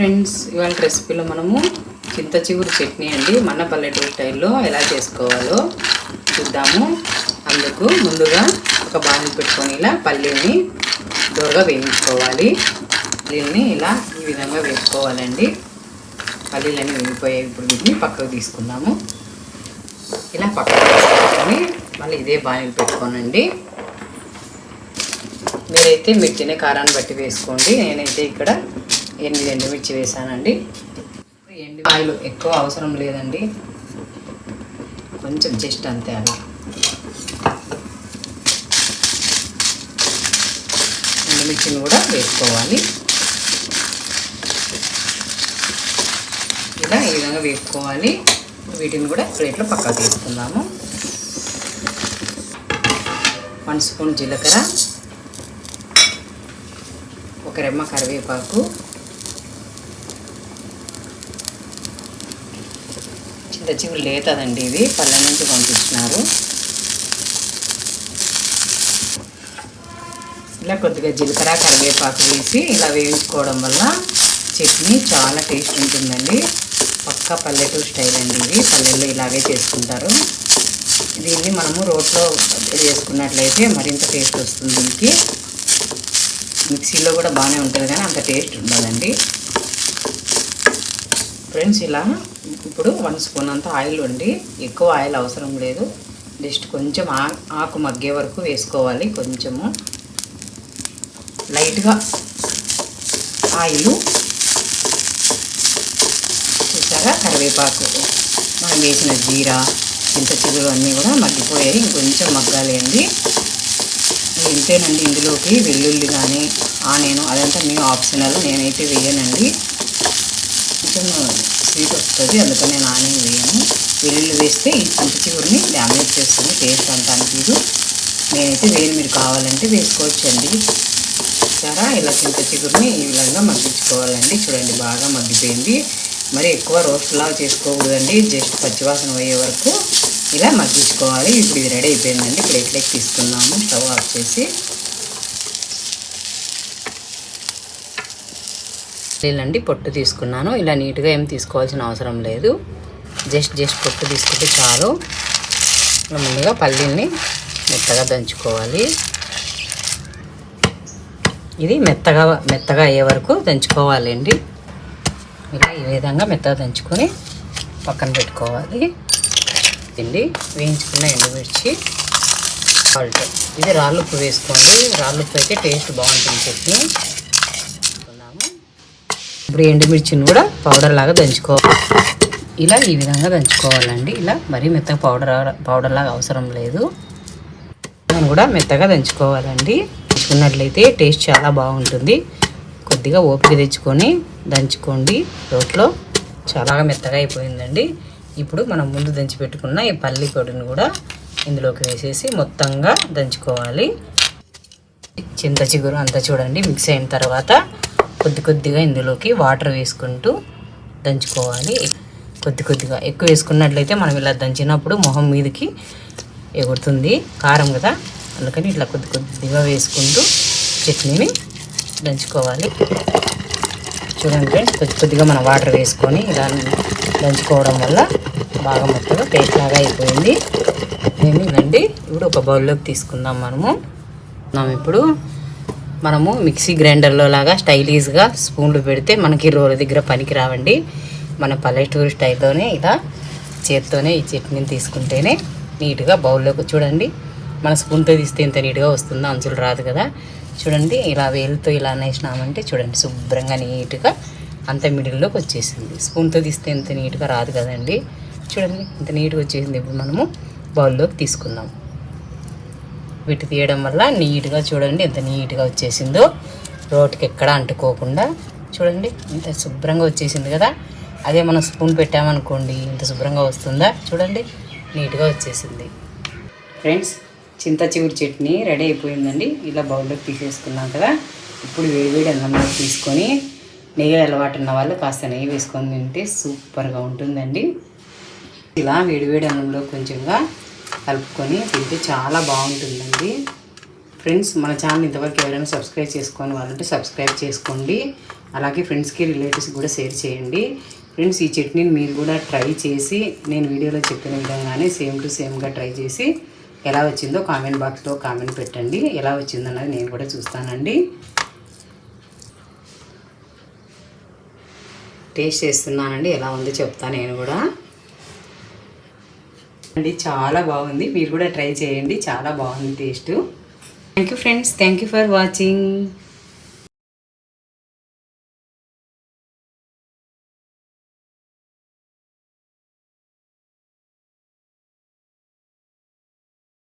Friends, ఇవాళ రెసిపీలో మనము చింత చిగురు చట్నీ అండి మన పల్లెటూరు స్టైల్లో ఎలా చేసుకోవాలో చూద్దాము. అందుకు ముందుగా ఒక బాణలి పెట్టుకొని ఇలా పల్లీని దూరగా వేయించుకోవాలి. దీన్ని ఇలా ఈ విధంగా వేసుకోవాలండి. పల్లీలన్నీ వేగిపోయాయి. ఇప్పుడు వీటిని పక్కకు తీసుకుందాము. ఇలా పక్కకు తీసుకొని మళ్ళీ ఇదే బాణలి పెట్టుకోనండి. మీరైతే మిర్చిని కారాన్ని బట్టి వేసుకోండి. నేనైతే ఇక్కడ 8 ఎండుమిర్చి వేసానండి. ఆయిల్ ఎక్కువ అవసరం లేదండి, కొంచెం జస్ట్ అంతే. అలా ఎండుమిర్చిని కూడా వేసుకోవాలి. ఇలా ఈ విధంగా వేసుకోవాలి. వీటిని కూడా ప్లేట్లో పక్కకు తీసుకుందాము. 1 స్పూన్ జీలకర్ర, 1 రెమ్మ కరివేపాకు, చింత చిగురు లేతదండి, ఇది పల్లె నుంచి పంపించినారు. ఇలా కొద్దిగా జీలకర్ర కరివేపాకు వేసి ఇలా వేయించుకోవడం వల్ల చట్నీ చాలా టేస్ట్ ఉంటుందండి. పక్కా పల్లెటూరు స్టైల్ అండి ఇది. పల్లెల్లో ఇలాగే చేసుకుంటారు. దీన్ని మనము రోట్లో వేసుకున్నట్లయితే మరింత టేస్ట్ వస్తుంది. దీనికి మిక్సీలో కూడా బాగానే ఉంటుంది కానీ అంత టేస్ట్ ఉండదండి. ఫ్రెండ్స్, ఇలా ఇప్పుడు 1 స్పూన్ అంత ఆయిల్ అండి. ఎక్కువ ఆయిల్ అవసరం లేదు, జస్ట్ కొంచెం ఆకు మగ్గే వరకు వేసుకోవాలి. కొంచెము లైట్గా ఆయిల్ చూసారా. కరివేపాకు, మనం వేసిన జీరా, చింత చిగురు అన్నీ కూడా మగ్గిపోయాయి. ఇంకొంచెం మగ్గాలి అండి. ఇంతేనండి. ఇందులోకి వెల్లుల్లి కానీ ఆనియన్ అదంతా మేము ఆప్షనల్, నేనైతే వేయనండి. కొంచెం స్వీట్ వస్తుంది, అందుకని నేను ఆనియన్ వేయను. వెల్లుల్లి వేస్తే ఈ చింత చిగురిని డ్యామేజ్ చేస్తుంది, టేస్ట్ అంతా అనిపించదు. నేనైతే వేయను, మీరు కావాలంటే వేసుకోవచ్చండి. సరే, ఇలా చింత చిగురిని ఈ విధంగా మగ్గించుకోవాలండి. చూడండి, బాగా మగ్గిపోయింది. మరి ఎక్కువ రోస్ట్లా చేసుకోకూడదండి, జస్ట్ పచ్చివాసన పోయే వరకు ఇలా మగ్గించుకోవాలి. ఇప్పుడు ఇది రెడీ అయిపోయిందండి. ప్లేట్లోకి తీసుకుందాము. స్టవ్ ఆఫ్ చేసి లేదండి, పొట్టు తీసుకున్నాను. ఇలా నీట్గా ఏం తీసుకోవాల్సిన అవసరం లేదు, జస్ట్ పొట్టు తీసుకుంటే చాలు. ముందుగా పల్లీల్ని మెత్తగా దంచుకోవాలి. ఇది మెత్తగా అయ్యే వరకు దంచుకోవాలండి. ఇలా ఈ విధంగా మెత్తగా దంచుకొని పక్కన పెట్టుకోవాలి. అండి, వేయించుకున్న ఎండుమిర్చి, సాల్ట్, ఇది రాళ్ళుప్పు వేసుకోండి. రాళ్ళుప్పు అయితే టేస్ట్ బాగుంటుంది చట్నీ. ఇప్పుడు ఎండుమిర్చిని కూడా పౌడర్ లాగా దంచుకోవాలి. ఇలా ఈ విధంగా దంచుకోవాలండి. ఇలా మరీ మెత్తగా పౌడర్ లాగా అవసరం లేదు, మనం కూడా మెత్తగా దంచుకోవాలండి. దంచుకున్నట్లయితే టేస్ట్ చాలా బాగుంటుంది. కొద్దిగా ఓపిక తెచ్చుకొని దంచుకోండి రోట్లో. చాలా మెత్తగా అయిపోయిందండి. ఇప్పుడు మనం ముందు దంచి పెట్టుకున్న ఈ పల్లి పొడిని కూడా ఇందులోకి వేసేసి మొత్తంగా దంచుకోవాలి. చింత చిగురు అంతా చూడండి మిక్స్ అయిన తర్వాత కొద్దిగా ఇందులోకి వాటర్ వేసుకుంటూ దంచుకోవాలి. కొద్దిగా ఎక్కువ వేసుకున్నట్లయితే మనం ఇలా దంచినప్పుడు మొహం మీదకి ఎగురుతుంది, కారం కదా, అందుకని ఇట్లా కొద్దిగా వేసుకుంటూ చట్నీని దంచుకోవాలి. చూడండి ఫ్రెండ్స్, కొద్దిగా మనం వాటర్ వేసుకొని ఇలా దంచుకోవడం వల్ల బాగా మొత్తగా పేస్ట్ లాగా అయిపోయింది. ఇదండి, ఇప్పుడు ఒక బౌల్లోకి తీసుకుందాం. ఇప్పుడు మనము మిక్సీ గ్రైండర్లో లాగా స్టైలీష్గా స్పూన్లు పెడితే మనకి రోల దగ్గర పనికి రావండి. మన పల్లెటూరు స్టైల్లోనే ఇలా చేత్తోనే ఈ చట్నీని తీసుకుంటేనే నీట్గా బౌల్లోకి, చూడండి మన స్పూన్తో తీస్తే ఎంత నీట్గా వస్తుందో, అంచులు రాదు కదా. చూడండి, ఇలా వేలుతో ఇలా అనేసినామంటే చూడండి శుభ్రంగా నీట్గా అంత మిడిల్లోకి వచ్చేసింది. స్పూన్తో తీస్తే ఎంత నీట్గా రాదు కదండి. చూడండి ఇంత నీట్గా వచ్చేసింది. ఇప్పుడు మనము బౌల్లోకి తీసుకుందాం. వీటి తీయడం వల్ల నీట్గా చూడండి ఎంత నీట్గా వచ్చేసిందో, రోటికి ఎక్కడ అంటుకోకుండా. చూడండి ఇంత శుభ్రంగా వచ్చేసింది కదా. అదే మనం స్పూన్ పెట్టామనుకోండి ఇంత శుభ్రంగా వస్తుందా. చూడండి నీట్గా వచ్చేసింది. ఫ్రెండ్స్, చింత చిగురు చట్నీ రెడీ అయిపోయిందండి. ఇలా బౌల్లోకి తీసేసుకున్నాం కదా. ఇప్పుడు వేడివేడి అన్నంలో తీసుకొని, నెయ్యి అలవాటు ఉన్న వాళ్ళు కాస్త నెయ్యి వేసుకొని తింటే సూపర్గా ఉంటుందండి. ఇలా వేడివేడి అన్నంలో కొంచెంగా కలుపుకొని తింటే చాలా బాగుంటుందండి. ఫ్రెండ్స్, మన ఛానల్ ఇంతవరకు ఎవరైనా సబ్స్క్రైబ్ చేసుకొని వాళ్ళంటే సబ్స్క్రైబ్ చేసుకోండి. అలాగే ఫ్రెండ్స్కి రిలేటివ్స్కి కూడా షేర్ చేయండి. ఫ్రెండ్స్ ఈ చట్నీని మీరు కూడా ట్రై చేసి నేను వీడియోలో చెప్పిన విధంగానే సేమ్ టు సేమ్గా ట్రై చేసి ఎలా వచ్చిందో కామెంట్ బాక్స్లో కామెంట్ పెట్టండి. ఎలా వచ్చిందన్నది నేను కూడా చూస్తానండి. టేస్ట్ చేస్తున్నానండి, ఎలా ఉందో చెప్తాను నేను కూడా అండి. చాలా బాగుంది, మీరు కూడా ట్రై చేయండి, చాలా బాగుంది taste. Thank you friends, thank you for watching.